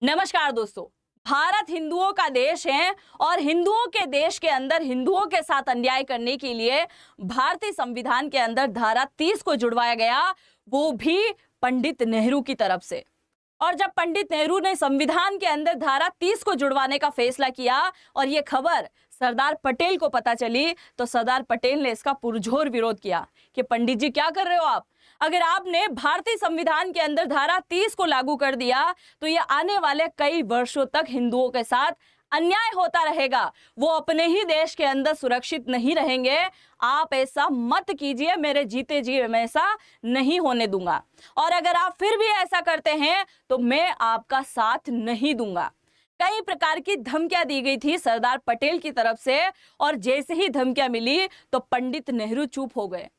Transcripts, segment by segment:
नमस्कार दोस्तों। भारत हिंदुओं का देश है और हिंदुओं के देश के अंदर हिंदुओं के साथ अन्याय करने के लिए भारतीय संविधान के अंदर धारा 30 को जुड़वाया गया, वो भी पंडित नेहरू की तरफ से। और जब पंडित नेहरू ने संविधान के अंदर धारा 30 को जुड़वाने का फैसला किया और ये खबर सरदार पटेल को पता चली, तो सरदार पटेल ने इसका पुरजोर विरोध किया कि पंडित जी क्या कर रहे हो आप? अगर आपने भारतीय संविधान के अंदर धारा 30 को लागू कर दिया तो ये आने वाले कई वर्षों तक हिंदुओं के साथ अन्याय होता रहेगा, वो अपने ही देश के अंदर सुरक्षित नहीं रहेंगे। आप ऐसा मत कीजिए, मेरे जीते जी मैं ऐसा नहीं होने दूंगा, और अगर आप फिर भी ऐसा करते हैं तो मैं आपका साथ नहीं दूंगा। कई प्रकार की धमकियां दी गई थी सरदार पटेल की तरफ से, और जैसे ही धमकियां मिली तो पंडित नेहरू चुप हो गए।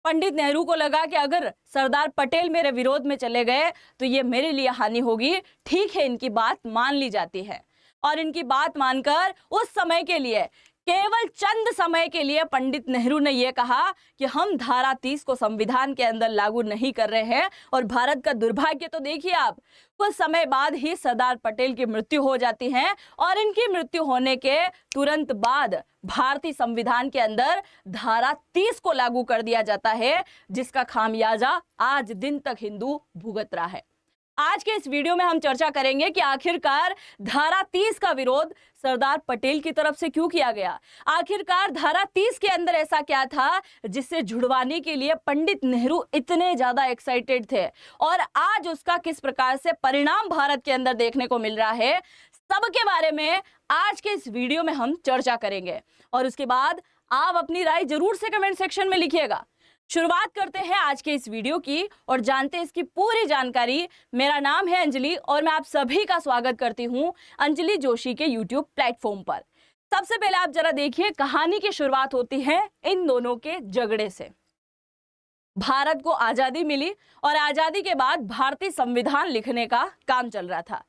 पंडित नेहरू को लगा कि अगर सरदार पटेल मेरे विरोध में चले गए तो ये मेरे लिए हानि होगी। ठीक है, इनकी बात मान ली जाती है, और इनकी बात मानकर उस समय के लिए, केवल चंद समय के लिए, पंडित नेहरू ने यह कहा कि हम धारा 30 को संविधान के अंदर लागू नहीं कर रहे हैं। और भारत का दुर्भाग्य तो देखिए आप, कुछ समय बाद ही सरदार पटेल की मृत्यु हो जाती है, और इनकी मृत्यु होने के तुरंत बाद भारतीय संविधान के अंदर धारा 30 को लागू कर दिया जाता है, जिसका खामियाजा आज दिन तक हिंदू भुगत रहा है। आज के इस वीडियो में हम चर्चा करेंगे कि आखिरकार धारा 30 का विरोध सरदार पटेल की तरफ से क्यों किया गया। आखिरकार धारा 30 के अंदर ऐसा क्या था जिससे जुड़वाने के लिए पंडित नेहरू इतने ज्यादा एक्साइटेड थे, और आज उसका किस प्रकार से परिणाम भारत के अंदर देखने को मिल रहा है, सबके बारे में आज के इस वीडियो में हम चर्चा करेंगे। और उसके बाद आप अपनी राय जरूर से कमेंट सेक्शन में लिखिएगा। शुरुआत करते हैं आज के इस वीडियो की और जानते हैं इसकी पूरी जानकारी। मेरा नाम है अंजलि और मैं आप सभी का स्वागत करती हूं अंजलि जोशी के YouTube प्लेटफॉर्म पर। सबसे पहले आप जरा देखिए, कहानी की शुरुआत होती है इन दोनों के झगड़े से। भारत को आजादी मिली और आजादी के बाद भारतीय संविधान लिखने का काम चल रहा था।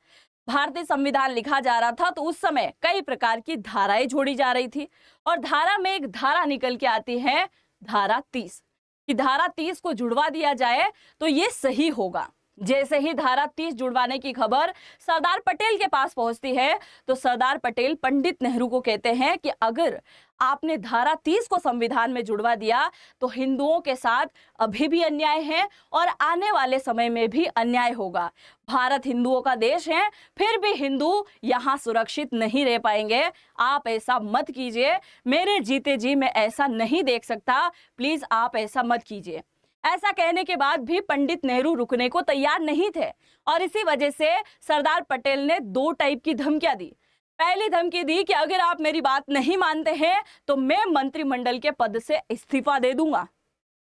भारतीय संविधान लिखा जा रहा था तो उस समय कई प्रकार की धाराएं जोड़ी जा रही थी, और धारा में एक धारा निकल के आती है धारा 30 कि धारा 30 को जुड़वा दिया जाए तो ये सही होगा। जैसे ही धारा 30 जुड़वाने की खबर सरदार पटेल के पास पहुंचती है तो सरदार पटेल पंडित नेहरू को कहते हैं कि अगर आपने धारा 30 को संविधान में जुड़वा दिया तो हिंदुओं के साथ अभी भी अन्याय है और आने वाले समय में भी अन्याय होगा। भारत हिंदुओं का देश है, फिर भी हिंदू यहाँ सुरक्षित नहीं रह पाएंगे। आप ऐसा मत कीजिए, मेरे जीते जी मैं ऐसा नहीं देख सकता, प्लीज आप ऐसा मत कीजिए। ऐसा कहने के बाद भी पंडित नेहरू रुकने को तैयार नहीं थे, और इसी वजह से सरदार पटेल ने दो टाइप की धमकियां दी। पहली धमकी दी कि अगर आप मेरी बात नहीं मानते हैं तो मैं मंत्रिमंडल के पद से इस्तीफा दे दूंगा।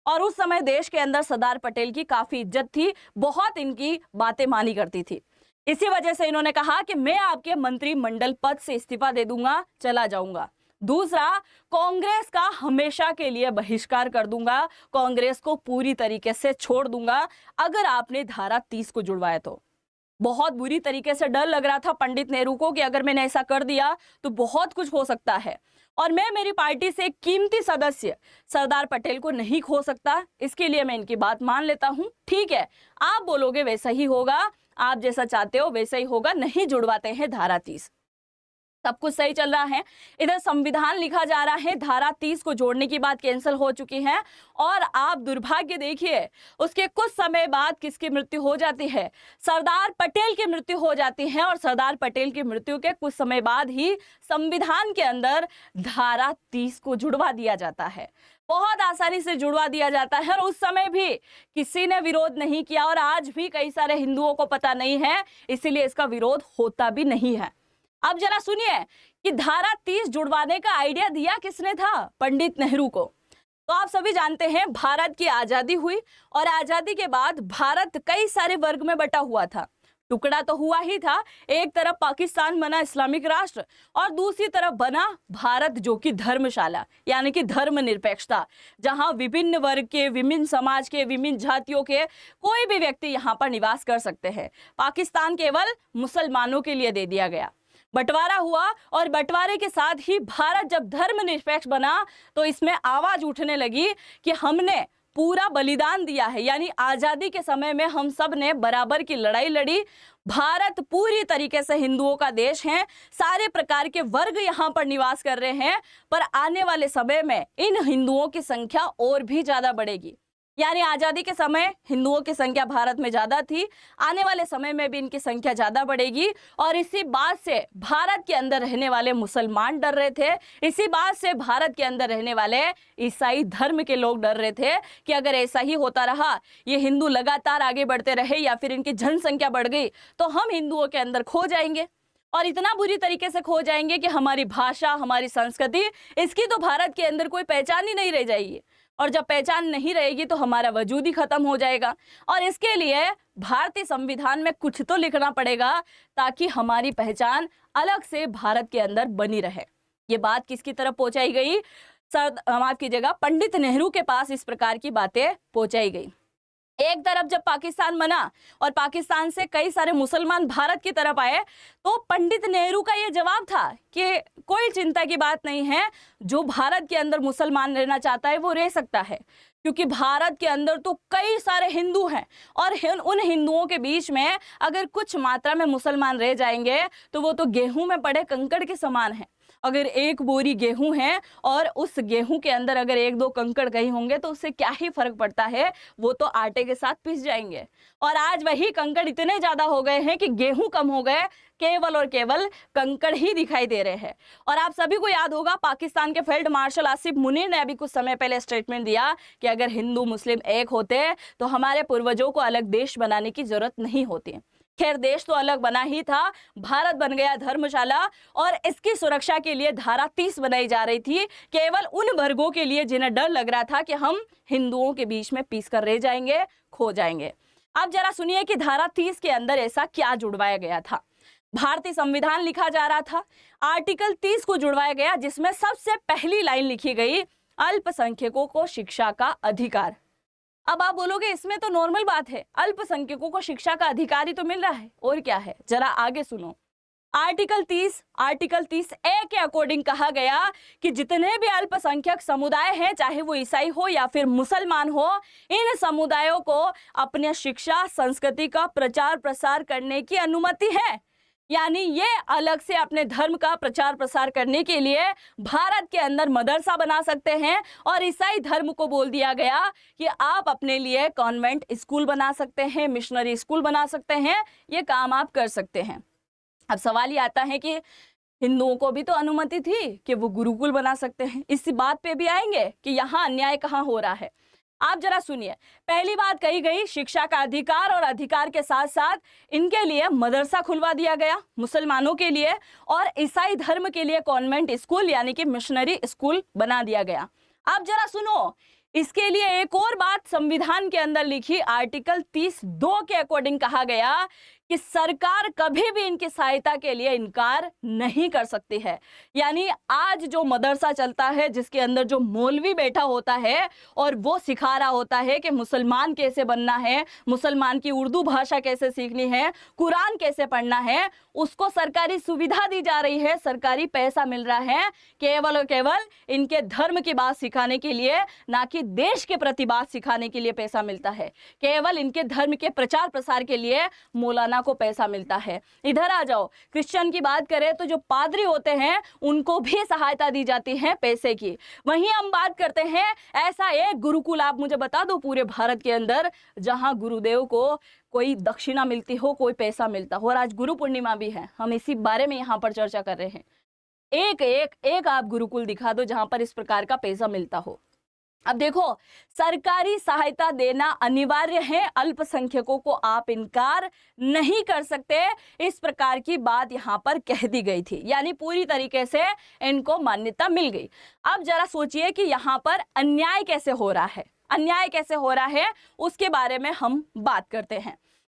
और उस समय देश के अंदर सरदार पटेल की काफी इज्जत थी, बहुत इनकी बातें मानी करती थी। इसी वजह से इन्होंने कहा कि मैं आपके मंत्रिमंडल पद से इस्तीफा दे दूंगा, चला जाऊंगा। दूसरा, कांग्रेस का हमेशा के लिए बहिष्कार कर दूंगा, कांग्रेस को पूरी तरीके से छोड़ दूंगा अगर आपने धारा 30 को जुड़वाया तो। बहुत बुरी तरीके से डर लग रहा था पंडित नेहरू को कि अगर मैंने ऐसा कर दिया तो बहुत कुछ हो सकता है, और मैं मेरी पार्टी से एक कीमती सदस्य सरदार पटेल को नहीं खो सकता। इसके लिए मैं इनकी बात मान लेता हूं। ठीक है, आप बोलोगे वैसा ही होगा, आप जैसा चाहते हो वैसा ही होगा, नहीं जुड़वाते हैं धारा 30। सब कुछ सही चल रहा है, इधर संविधान लिखा जा रहा है, धारा 30 को जोड़ने की बात कैंसिल हो चुकी है, और आप दुर्भाग्य देखिए उसके कुछ समय बाद किसकी मृत्यु हो जाती है, सरदार पटेल की मृत्यु हो जाती है। और सरदार पटेल की मृत्यु के कुछ समय बाद ही संविधान के अंदर धारा 30 को जुड़वा दिया जाता है, बहुत आसानी से जुड़वा दिया जाता है, और उस समय भी किसी ने विरोध नहीं किया, और आज भी कई सारे हिंदुओं को पता नहीं है, इसीलिए इसका विरोध होता भी नहीं है। अब जरा सुनिए कि धारा 30 जुड़वाने का आइडिया दिया किसने था, पंडित नेहरू को। तो आप सभी जानते हैं भारत की आजादी हुई, और आजादी के बाद भारत कई सारे वर्ग में बटा हुआ था। टुकड़ा तो हुआ ही था, एक तरफ पाकिस्तान बना इस्लामिक राष्ट्र, और दूसरी तरफ बना भारत जो कि धर्मशाला यानी कि धर्मनिरपेक्षता, जहां विभिन्न वर्ग के, विभिन्न समाज के, विभिन्न जातियों के कोई भी व्यक्ति यहां पर निवास कर सकते हैं। पाकिस्तान केवल मुसलमानों के लिए दे दिया गया। बंटवारा हुआ, और बंटवारे के साथ ही भारत जब धर्मनिरपेक्ष बना तो इसमें आवाज उठने लगी कि हमने पूरा बलिदान दिया है, यानी आजादी के समय में हम सब ने बराबर की लड़ाई लड़ी। भारत पूरी तरीके से हिंदुओं का देश है, सारे प्रकार के वर्ग यहाँ पर निवास कर रहे हैं, पर आने वाले समय में इन हिंदुओं की संख्या और भी ज्यादा बढ़ेगी। यानी आजादी के समय हिंदुओं की संख्या भारत में ज्यादा थी, आने वाले समय में भी इनकी संख्या ज्यादा बढ़ेगी। और इसी बात से भारत के अंदर रहने वाले मुसलमान डर रहे थे, इसी बात से भारत के अंदर रहने वाले ईसाई धर्म के लोग डर रहे थे कि अगर ऐसा ही होता रहा, ये हिंदू लगातार आगे बढ़ते रहे या फिर इनकी जनसंख्या बढ़ गई, तो हम हिंदुओं के अंदर खो जाएंगे, और इतना बुरी तरीके से खो जाएंगे कि हमारी भाषा, हमारी संस्कृति, इसकी तो भारत के अंदर कोई पहचान ही नहीं रह जाएगी। और जब पहचान नहीं रहेगी तो हमारा वजूद ही खत्म हो जाएगा। और इसके लिए भारतीय संविधान में कुछ तो लिखना पड़ेगा ताकि हमारी पहचान अलग से भारत के अंदर बनी रहे। ये बात किसकी तरफ पहुंचाई गई? माफ कीजिएगा, पंडित नेहरू के पास इस प्रकार की बातें पहुंचाई गई। एक तरफ जब पाकिस्तान बना और पाकिस्तान से कई सारे मुसलमान भारत की तरफ आए, तो पंडित नेहरू का यह जवाब था कि कोई चिंता की बात नहीं है, जो भारत के अंदर मुसलमान रहना चाहता है वो रह सकता है, क्योंकि भारत के अंदर तो कई सारे हिंदू हैं, और उन हिंदुओं के बीच में अगर कुछ मात्रा में मुसलमान रह जाएंगे तो वो तो गेहूं में पड़े कंकड़ के समान है। अगर एक बोरी गेहूं है और उस गेहूं के अंदर अगर एक दो कंकड़ गए होंगे तो उससे क्या ही फर्क पड़ता है, वो तो आटे के साथ पिस जाएंगे। और आज वही कंकड़ इतने ज्यादा हो गए हैं कि गेहूं कम हो गए, केवल और केवल कंकड़ ही दिखाई दे रहे हैं। और आप सभी को याद होगा, पाकिस्तान के फील्ड मार्शल आसिफ मुनीर ने अभी कुछ समय पहले स्टेटमेंट दिया कि अगर हिंदू मुस्लिम एक होते तो हमारे पूर्वजों को अलग देश बनाने की जरूरत नहीं होती। खैर, देश तो अलग बना ही था, भारत बन गया धर्मशाला, और इसकी सुरक्षा के लिए धारा 30 बनाई जा रही थी, केवल उन वर्गों के लिए जिन्हें डर लग रहा था कि हम हिंदुओं के बीच में पीस कर रह जाएंगे, खो जाएंगे। अब जरा सुनिए कि धारा 30 के अंदर ऐसा क्या जुड़वाया गया था। भारतीय संविधान लिखा जा रहा था, आर्टिकल 30 को जुड़वाया गया, जिसमें सबसे पहली लाइन लिखी गई, अल्पसंख्यकों को शिक्षा का अधिकार। अब आप बोलोगे इसमें तो नॉर्मल बात है, अल्पसंख्यकों को शिक्षा का अधिकार ही तो मिल रहा है, और क्या है, जरा आगे सुनो। आर्टिकल 30 ए के अकॉर्डिंग कहा गया कि जितने भी अल्पसंख्यक समुदाय हैं, चाहे वो ईसाई हो या फिर मुसलमान हो, इन समुदायों को अपने शिक्षा संस्कृति का प्रचार प्रसार करने की अनुमति है। यानी ये अलग से अपने धर्म का प्रचार प्रसार करने के लिए भारत के अंदर मदरसा बना सकते हैं, और ईसाई धर्म को बोल दिया गया कि आप अपने लिए कॉन्वेंट स्कूल बना सकते हैं, मिशनरी स्कूल बना सकते हैं, ये काम आप कर सकते हैं। अब सवाल ये आता है कि हिंदुओं को भी तो अनुमति थी कि वो गुरुकुल बना सकते हैं। इसी बात पे भी आएंगे कि यहाँ अन्याय कहाँ हो रहा है। आप जरा सुनिए, पहली बात कही गई शिक्षा का अधिकार, और अधिकार के साथ साथ इनके लिए मदरसा खुलवा दिया गया मुसलमानों के लिए, और ईसाई धर्म के लिए कॉन्वेंट स्कूल यानी कि मिशनरी स्कूल बना दिया गया। आप जरा सुनो, इसके लिए एक और बात संविधान के अंदर लिखी, आर्टिकल 30(2) के अकॉर्डिंग कहा गया कि सरकार कभी भी इनकी सहायता के लिए इनकार नहीं कर सकती है। यानी आज जो मदरसा चलता है, जिसके अंदर जो मौलवी बैठा होता है और वो सिखा रहा होता है कि मुसलमान कैसे बनना है, मुसलमान की उर्दू भाषा कैसे सीखनी है, कुरान कैसे पढ़ना है, उसको सरकारी सुविधा दी जा रही है, सरकारी पैसा मिल रहा है, केवल और केवल इनके धर्म की बात सिखाने के लिए, ना कि देश के प्रति बात सिखाने के लिए पैसा मिलता है। केवल इनके धर्म के प्रचार प्रसार के लिए मौलाना को पैसा मिलता है। इधर आ जाओ, क्रिश्चियन की बात करें तो जो पादरी होते हैं उनको भी सहायता दी जाती है पैसे की। वहीं हम बात करते हैं, ऐसा एक गुरुकुल आप मुझे बता दो पूरे भारत के अंदर जहां गुरुदेव को कोई दक्षिणा मिलती हो, कोई पैसा मिलता हो। और आज गुरु पूर्णिमा भी है, हम इसी बारे में यहाँ पर चर्चा कर रहे हैं। एक आप गुरुकुल दिखा दो जहां पर इस प्रकार का पैसा मिलता हो। अब देखो, सरकारी सहायता देना अनिवार्य है, अल्पसंख्यकों को आप इनकार नहीं कर सकते, इस प्रकार की बात यहाँ पर कह दी गई थी। यानी पूरी तरीके से इनको मान्यता मिल गई। अब जरा सोचिए कि यहाँ पर अन्याय कैसे हो रहा है, अन्याय कैसे हो रहा है उसके बारे में हम बात करते हैं।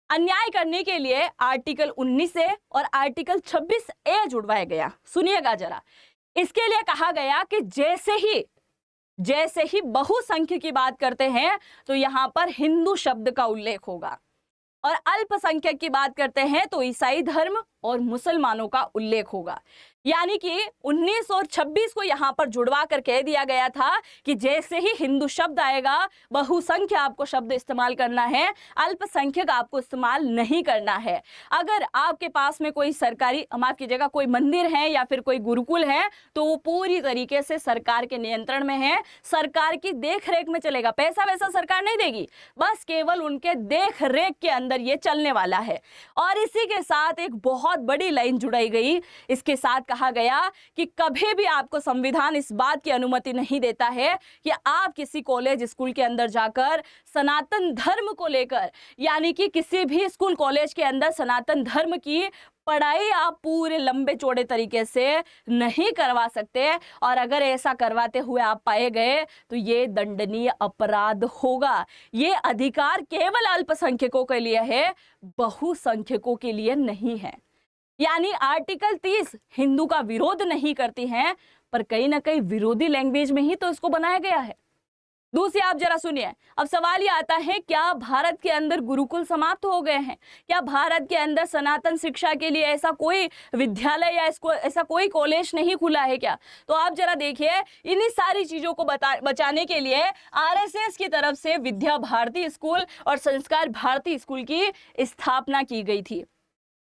अन्याय करने के लिए आर्टिकल 19 और आर्टिकल 26(a) जुड़वाया गया। सुनिएगा जरा, इसके लिए कहा गया कि जैसे ही बहुसंख्य की बात करते हैं तो यहाँ पर हिंदू शब्द का उल्लेख होगा, और अल्पसंख्यक की बात करते हैं तो ईसाई धर्म और मुसलमानों का उल्लेख होगा। यानी कि 19 और 26 को यहां पर जुड़वा कर कह दिया गया था कि जैसे ही हिंदू शब्द आएगा, बहुसंख्य आपको शब्द इस्तेमाल करना है, अल्पसंख्यक आपको इस्तेमाल नहीं करना है। अगर आपके पास में कोई सरकारी, माफ कीजिएगा, कोई मंदिर है या फिर कोई गुरुकुल है, तो वो पूरी तरीके से सरकार के नियंत्रण में है, सरकार की देख रेख में चलेगा। पैसा वैसा सरकार नहीं देगी, बस केवल उनके देख रेख के अंदर ये चलने वाला है। और इसी के साथ एक बहुत बड़ी लाइन जुड़ाई गई, इसके साथ कहा गया कि कभी भी आपको संविधान इस बात की अनुमति नहीं देता है कि आप किसी कॉलेज स्कूल के अंदर जाकर सनातन धर्म को लेकर, यानी कि किसी भी स्कूल कॉलेज के अंदर सनातन धर्म की पढ़ाई आप पूरे लंबे चौड़े तरीके से नहीं करवा सकते। और अगर ऐसा करवाते हुए आप पाए गए तो ये दंडनीय अपराध होगा। ये अधिकार केवल अल्पसंख्यकों के लिए है, बहुसंख्यकों के लिए नहीं है। यानी आर्टिकल 30 हिंदू का विरोध नहीं करती हैं, पर कहीं ना कहीं विरोधी लैंग्वेज में ही तो इसको बनाया गया है। दूसरी आप जरा सुनिए, अब सवाल ये आता है, क्या भारत के अंदर गुरुकुल समाप्त हो गए हैं? क्या भारत के अंदर सनातन शिक्षा के लिए ऐसा कोई विद्यालय या ऐसा कोई कॉलेज नहीं खुला है क्या? तो आप जरा देखिए, इन्हीं सारी चीजों को बचाने के लिए आरएसएस की तरफ से विद्या भारती स्कूल और संस्कार भारती स्कूल की स्थापना की गई थी।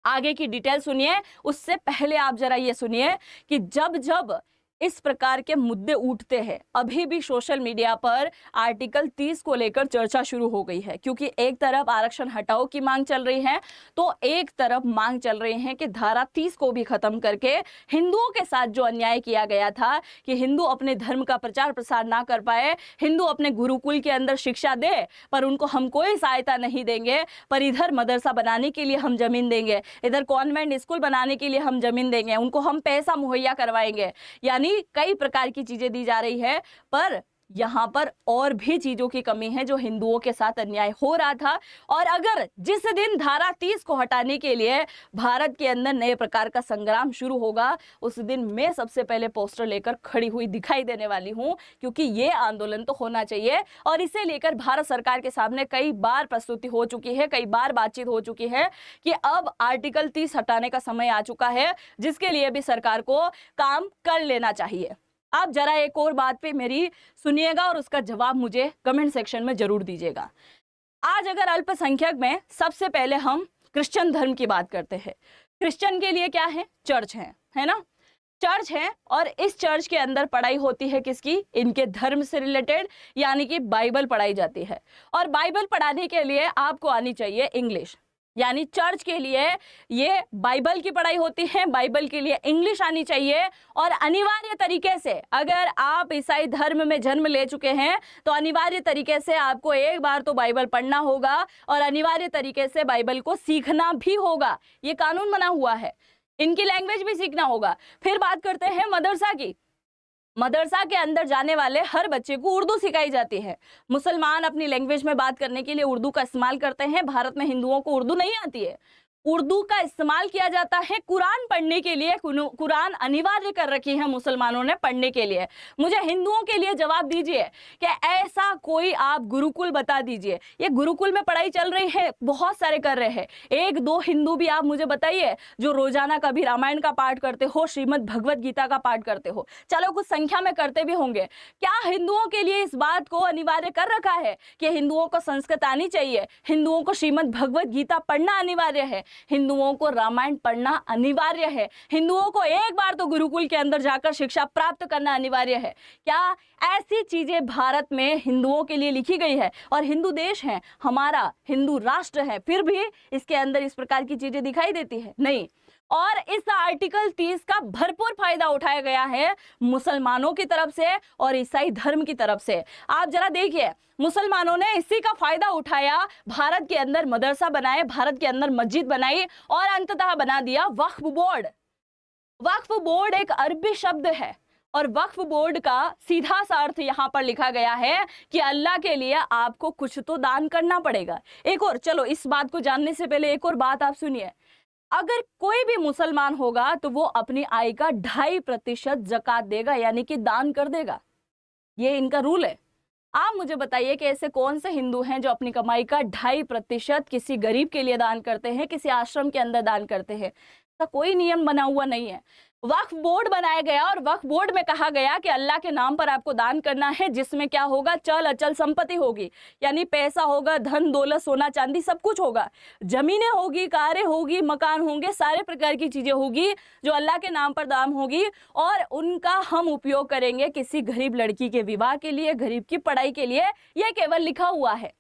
आगे की डिटेल सुनिए, उससे पहले आप जरा ये सुनिए कि जब जब इस प्रकार के मुद्दे उठते हैं, अभी भी सोशल मीडिया पर आर्टिकल 30 को लेकर चर्चा शुरू हो गई है। क्योंकि एक तरफ आरक्षण हटाओ की मांग चल रही है, तो एक तरफ मांग चल रही है कि धारा 30 को भी खत्म करके हिंदुओं के साथ जो अन्याय किया गया था कि हिंदू अपने धर्म का प्रचार प्रसार ना कर पाए, हिंदू अपने गुरुकुल के अंदर शिक्षा दे पर उनको हम कोई सहायता नहीं देंगे, पर इधर मदरसा बनाने के लिए हम जमीन देंगे, इधर कॉन्वेंट स्कूल बनाने के लिए हम जमीन देंगे, उनको हम पैसा मुहैया करवाएंगे। यानी कई प्रकार की चीजें दी जा रही है, पर यहां पर और भी चीजों की कमी है जो हिंदुओं के साथ अन्याय हो रहा था। और अगर जिस दिन धारा 30 को हटाने के लिए भारत के अंदर नए प्रकार का संग्राम शुरू होगा, उस दिन मैं सबसे पहले पोस्टर लेकर खड़ी हुई दिखाई देने वाली हूं, क्योंकि ये आंदोलन तो होना चाहिए। और इसे लेकर भारत सरकार के सामने कई बार प्रस्तुति हो चुकी है, कई बार बातचीत हो चुकी है कि अब आर्टिकल 30 हटाने का समय आ चुका है, जिसके लिए भी सरकार को काम कर लेना चाहिए। आप जरा एक और बात पे मेरी सुनिएगा और उसका जवाब मुझे कमेंट सेक्शन में जरूर दीजिएगा। आज अगर अल्पसंख्यक में सबसे पहले हम क्रिश्चियन धर्म की बात करते हैं, क्रिश्चियन के लिए क्या है? चर्च है ना? चर्च है, और इस चर्च के अंदर पढ़ाई होती है किसकी? इनके धर्म से रिलेटेड, यानी कि बाइबल पढ़ाई जाती है। और बाइबल पढ़ाने के लिए आपको आनी चाहिए इंग्लिश, यानी चर्च के लिए ये बाइबल की पढ़ाई होती है, बाइबल के लिए इंग्लिश आनी चाहिए। और अनिवार्य तरीके से अगर आप ईसाई धर्म में जन्म ले चुके हैं तो अनिवार्य तरीके से आपको एक बार तो बाइबल पढ़ना होगा और अनिवार्य तरीके से बाइबल को सीखना भी होगा। ये कानून बना हुआ है, इनकी लैंग्वेज भी सीखना होगा। फिर बात करते हैं मदरसा की। मदरसा के अंदर जाने वाले हर बच्चे को उर्दू सिखाई जाती है। मुसलमान अपनी लैंग्वेज में बात करने के लिए उर्दू का इस्तेमाल करते हैं। भारत में हिंदुओं को उर्दू नहीं आती है, उर्दू का इस्तेमाल किया जाता है कुरान पढ़ने के लिए। कुरान अनिवार्य कर रखी है मुसलमानों ने पढ़ने के लिए। मुझे हिंदुओं के लिए जवाब दीजिए कि ऐसा कोई आप गुरुकुल बता दीजिए। ये गुरुकुल में पढ़ाई चल रही है, बहुत सारे कर रहे हैं, एक दो हिंदू भी आप मुझे बताइए जो रोजाना कभी रामायण का पाठ करते हो, श्रीमद् भगवत गीता का पाठ करते हो। चलो कुछ संख्या में करते भी होंगे। क्या हिंदुओं के लिए इस बात को अनिवार्य कर रखा है कि हिंदुओं को संस्कृत आनी चाहिए, हिंदुओं को श्रीमद् भगवत गीता पढ़ना अनिवार्य है, हिंदुओं को रामायण पढ़ना अनिवार्य है, हिंदुओं को एक बार तो गुरुकुल के अंदर जाकर शिक्षा प्राप्त करना अनिवार्य है? क्या ऐसी चीजें भारत में हिंदुओं के लिए लिखी गई है? और हिंदू देश है हमारा, हिंदू राष्ट्र है, फिर भी इसके अंदर इस प्रकार की चीजें दिखाई देती है? नहीं। और इस आर्टिकल 30 का भरपूर फायदा उठाया गया है मुसलमानों की तरफ से और ईसाई धर्म की तरफ से। आप जरा देखिए, मुसलमानों ने इसी का फायदा उठाया, भारत के अंदर मदरसा बनाए, भारत के अंदर मस्जिद बनाई और अंततः बना दिया वक्फ बोर्ड। वक्फ बोर्ड एक अरबी शब्द है और वक्फ बोर्ड का सीधा सा अर्थ यहाँ पर लिखा गया है कि अल्लाह के लिए आपको कुछ तो दान करना पड़ेगा। एक और, चलो इस बात को जानने से पहले एक और बात आप सुनिए। अगर कोई भी मुसलमान होगा तो वो अपनी आय का 2.5% ज़कात देगा, यानी कि दान कर देगा। ये इनका रूल है। आप मुझे बताइए कि ऐसे कौन से हिंदू हैं जो अपनी कमाई का 2.5% किसी गरीब के लिए दान करते हैं, किसी आश्रम के अंदर दान करते हैं। ऐसा कोई नियम बना हुआ नहीं है। वक्फ बोर्ड बनाया गया और वक्फ बोर्ड में कहा गया कि अल्लाह के नाम पर आपको दान करना है, जिसमें क्या होगा, चल अचल संपत्ति होगी, यानी पैसा होगा, धन दौलत सोना चांदी सब कुछ होगा, जमीनें होगी, कारें होगी, मकान होंगे, सारे प्रकार की चीजें होगी जो अल्लाह के नाम पर दान होगी, और उनका हम उपयोग करेंगे किसी गरीब लड़की के विवाह के लिए, गरीब की पढ़ाई के लिए। यह केवल लिखा हुआ है,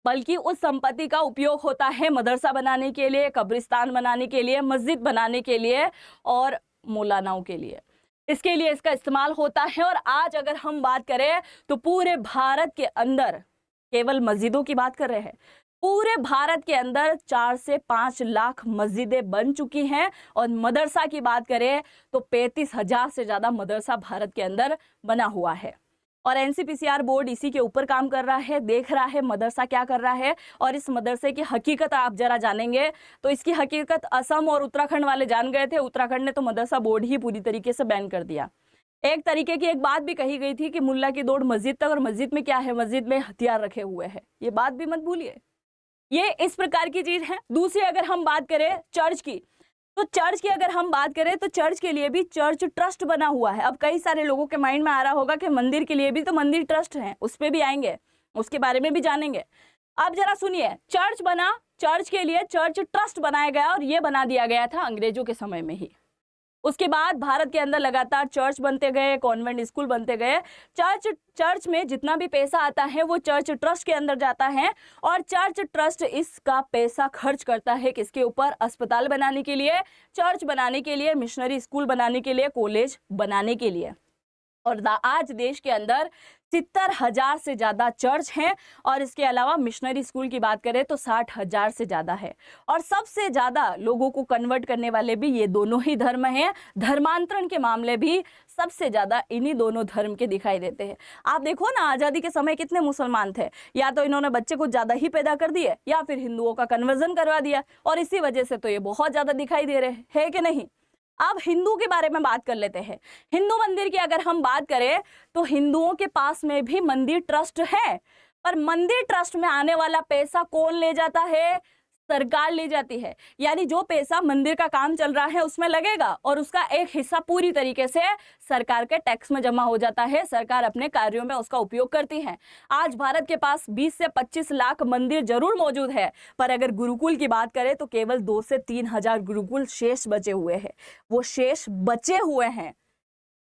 बल्कि उस संपत्ति का उपयोग होता है मदरसा बनाने के लिए, कब्रिस्तान बनाने के लिए, मस्जिद बनाने के लिए और मौलानाओं के लिए। इसके लिए इसका इस्तेमाल होता है। और आज अगर हम बात करें तो पूरे भारत के अंदर, केवल मस्जिदों की बात कर रहे हैं, पूरे भारत के अंदर 4 से 5 लाख मस्जिदें बन चुकी हैं। और मदरसा की बात करें तो 35,000 से ज़्यादा मदरसा भारत के अंदर बना हुआ है। और एनसीपीसीआर बोर्ड इसी के ऊपर काम कर रहा है, देख रहा है मदरसा क्या कर रहा है। और इस मदरसे की हकीकत आप जरा जानेंगे तो इसकी हकीकत असम और उत्तराखंड वाले जान गए थे। उत्तराखंड ने तो मदरसा बोर्ड ही पूरी तरीके से बैन कर दिया। एक तरीके की एक बात भी कही गई थी कि मुल्ला की दौड़ मस्जिद तक, और मस्जिद में क्या है, मस्जिद में हथियार रखे हुए हैं। ये बात भी मत भूलिए, ये इस प्रकार की चीज है। दूसरी अगर हम बात करें चर्च की, तो चर्च की अगर हम बात करें तो चर्च के लिए भी चर्च ट्रस्ट बना हुआ है। अब कई सारे लोगों के माइंड में आ रहा होगा कि मंदिर के लिए भी तो मंदिर ट्रस्ट है, उस पर भी आएंगे, उसके बारे में भी जानेंगे। अब जरा सुनिए, चर्च बना, चर्च के लिए चर्च ट्रस्ट बनाया गया और ये बना दिया गया था अंग्रेजों के समय में ही। उसके बाद भारत के अंदर लगातार चर्च बनते गए, कॉन्वेंट स्कूल बनते गए। चर्च में जितना भी पैसा आता है वो चर्च ट्रस्ट के अंदर जाता है, और चर्च ट्रस्ट इसका पैसा खर्च करता है किसके ऊपर, अस्पताल बनाने के लिए, चर्च बनाने के लिए, मिशनरी स्कूल बनाने के लिए, कॉलेज बनाने के लिए। और आज देश के अंदर 70,000 से ज़्यादा चर्च हैं, और इसके अलावा मिशनरी स्कूल की बात करें तो 60,000 से ज़्यादा है। और सबसे ज़्यादा लोगों को कन्वर्ट करने वाले भी ये दोनों ही धर्म हैं। धर्मांतरण के मामले भी सबसे ज़्यादा इन्हीं दोनों धर्म के दिखाई देते हैं। आप देखो ना, आज़ादी के समय कितने मुसलमान थे, या तो इन्होंने बच्चे कुछ ज़्यादा ही पैदा कर दिए या फिर हिंदुओं का कन्वर्जन करवा दिया, और इसी वजह से तो ये बहुत ज़्यादा दिखाई दे रहे हैं कि नहीं। अब हिंदू के बारे में बात कर लेते हैं। हिंदू मंदिर की अगर हम बात करें तो हिंदुओं के पास में भी मंदिर ट्रस्ट है, पर मंदिर ट्रस्ट में आने वाला पैसा कौन ले जाता है, सरकार ले जाती है। यानी जो पैसा मंदिर का काम चल रहा है उसमें लगेगा, और उसका एक हिस्सा पूरी तरीके से सरकार के टैक्स में जमा हो जाता है, सरकार अपने कार्यों में उसका उपयोग करती है। आज भारत के पास 20 से 25 लाख मंदिर जरूर मौजूद है, पर अगर गुरुकुल की बात करें तो केवल 2 से 3 हजार गुरुकुल शेष बचे हुए हैं। वो शेष बचे हुए हैं,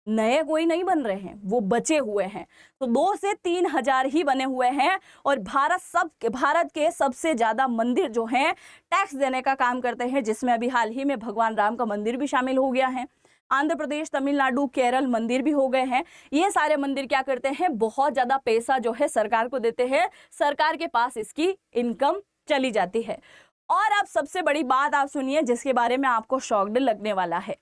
नए कोई नहीं बन रहे हैं, वो बचे हुए हैं। तो 2 से 3 हजार ही बने हुए हैं। और भारत के सबसे ज्यादा मंदिर जो हैं टैक्स देने का काम करते हैं, जिसमें अभी हाल ही में भगवान राम का मंदिर भी शामिल हो गया है। आंध्र प्रदेश, तमिलनाडु, केरल मंदिर भी हो गए हैं। ये सारे मंदिर क्या करते हैं, बहुत ज्यादा पैसा जो है सरकार को देते हैं, सरकार के पास इसकी इनकम चली जाती है। और अब सबसे बड़ी बात आप सुनिए, जिसके बारे में आपको शॉक्ड लगने वाला है।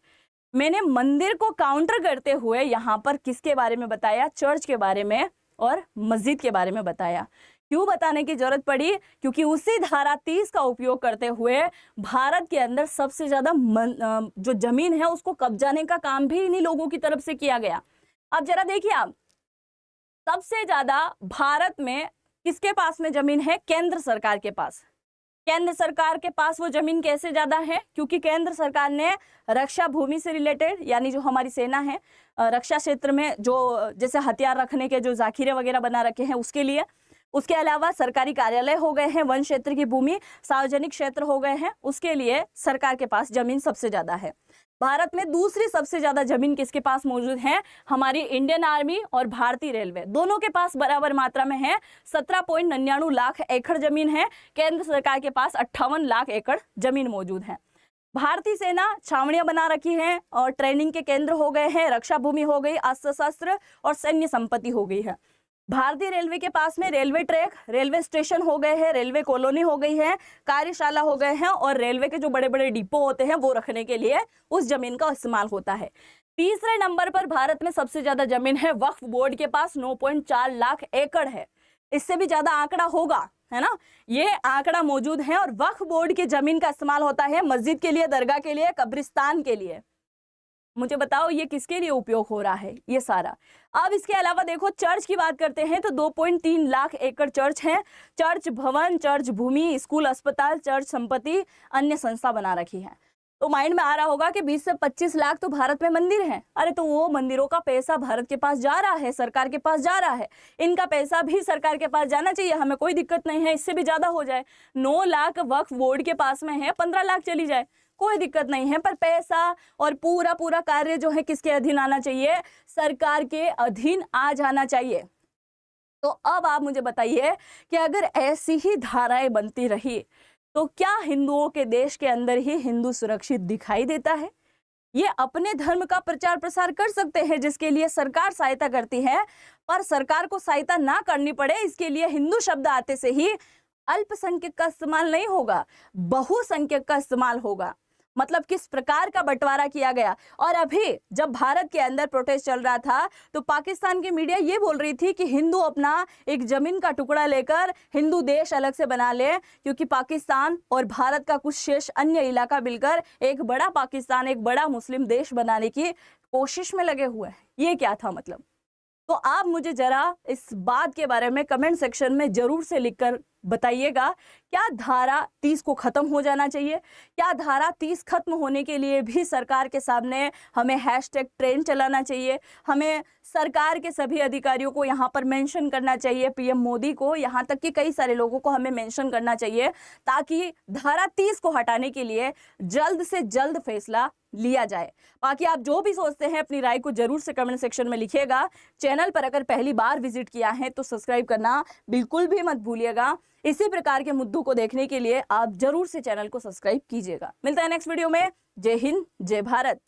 मैंने मंदिर को काउंटर करते हुए यहाँ पर किसके बारे में बताया, चर्च के बारे में और मस्जिद के बारे में बताया। क्यों बताने की जरूरत पड़ी, क्योंकि उसी धारा 30 का उपयोग करते हुए भारत के अंदर सबसे ज्यादा जो जमीन है उसको कब्जाने का काम भी इन्हीं लोगों की तरफ से किया गया। अब जरा देखिए आप, सबसे ज्यादा भारत में किसके पास में जमीन है, केंद्र सरकार के पास। केंद्र सरकार के पास वो जमीन कैसे ज्यादा है, क्योंकि केंद्र सरकार ने रक्षा भूमि से रिलेटेड, यानी जो हमारी सेना है रक्षा क्षेत्र में जो जैसे हथियार रखने के जो जाखिरे वगैरह बना रखे हैं उसके लिए, उसके अलावा सरकारी कार्यालय हो गए हैं, वन क्षेत्र की भूमि, सार्वजनिक क्षेत्र हो गए हैं, उसके लिए सरकार के पास जमीन सबसे ज्यादा है। भारत में दूसरी सबसे ज्यादा जमीन किसके पास मौजूद है, हमारी इंडियन आर्मी और भारतीय रेलवे दोनों के पास बराबर मात्रा में है। 17.99 लाख एकड़ जमीन है। केंद्र सरकार के पास 58 लाख एकड़ जमीन मौजूद है। भारतीय सेना छावनियां बना रखी हैं और ट्रेनिंग के केंद्र हो गए हैं, रक्षा भूमि हो गई, अस्त्र शस्त्र और सैन्य संपत्ति हो गई है। भारतीय रेलवे के पास में रेलवे ट्रैक, रेलवे स्टेशन हो गए हैं, रेलवे कॉलोनी हो गई है, कार्यशाला हो गए हैं, और रेलवे के जो बड़े बड़े डिपो होते हैं वो रखने के लिए उस जमीन का इस्तेमाल होता है। तीसरे नंबर पर भारत में सबसे ज्यादा जमीन है वक्फ बोर्ड के पास, 9.4 लाख एकड़ है। इससे भी ज्यादा आंकड़ा होगा, है ना, ये आंकड़ा मौजूद है। और वक्फ बोर्ड की जमीन का इस्तेमाल होता है मस्जिद के लिए, दरगाह के लिए, कब्रिस्तान के लिए। मुझे बताओ ये किसके लिए उपयोग हो रहा है ये सारा। अब इसके अलावा देखो चर्च की बात करते हैं तो 2.3 लाख एकड़ चर्च हैं। चर्च भवन, चर्च भूमि, स्कूल, अस्पताल, चर्च संपत्ति, अन्य संस्था बना रखी है। तो माइंड में आ रहा होगा कि 20 से 25 लाख तो भारत में मंदिर हैं। अरे तो वो मंदिरों का पैसा भारत के पास जा रहा है, सरकार के पास जा रहा है। इनका पैसा भी सरकार के पास जाना चाहिए, हमें कोई दिक्कत नहीं है, इससे भी ज्यादा हो जाए। 9 लाख वक्फ बोर्ड के पास में है, 15 लाख चली जाए, कोई दिक्कत नहीं है। पर पैसा और पूरा कार्य जो है किसके अधीन आना चाहिए? सरकार के अधीन आ जाना चाहिए। तो अब आप मुझे बताइए कि अगर ऐसी ही धाराएं बनती रही तो क्या हिंदुओं के देश के अंदर ही हिंदू सुरक्षित दिखाई देता है? ये अपने धर्म का प्रचार प्रसार कर सकते हैं जिसके लिए सरकार सहायता करती है, पर सरकार को सहायता ना करनी पड़े इसके लिए हिंदू शब्द आते से ही अल्पसंख्यक का इस्तेमाल नहीं होगा, बहुसंख्यक का इस्तेमाल होगा। मतलब किस प्रकार का बंटवारा किया गया। और अभी जब भारत के अंदर प्रोटेस्ट चल रहा था तो पाकिस्तान की मीडिया ये बोल रही थी कि हिंदू अपना एक जमीन का टुकड़ा लेकर हिंदू देश अलग से बना ले, क्योंकि पाकिस्तान और भारत का कुछ शेष अन्य इलाका मिलकर एक बड़ा पाकिस्तान, एक बड़ा मुस्लिम देश बनाने की कोशिश में लगे हुए हैं। ये क्या था मतलब? तो आप मुझे जरा इस बात के बारे में कमेंट सेक्शन में जरूर से लिखकर बताइएगा, क्या धारा 30 को खत्म हो जाना चाहिए? क्या धारा 30 खत्म होने के लिए भी सरकार के सामने हमें हैशटैग ट्रेंड चलाना चाहिए? हमें सरकार के सभी अधिकारियों को यहाँ पर मेंशन करना चाहिए, पीएम मोदी को, यहाँ तक कि कई सारे लोगों को हमें मेंशन करना चाहिए, ताकि धारा 30 को हटाने के लिए जल्द से जल्द फैसला लिया जाए। बाकी आप जो भी सोचते हैं अपनी राय को जरूर से कमेंट सेक्शन में लिखिएगा। चैनल पर अगर पहली बार विजिट किया है तो सब्सक्राइब करना बिल्कुल भी मत भूलिएगा। इसी प्रकार के मुद्दों को देखने के लिए आप जरूर से चैनल को सब्सक्राइब कीजिएगा। मिलता है नेक्स्ट वीडियो में। जय हिंद, जय भारत।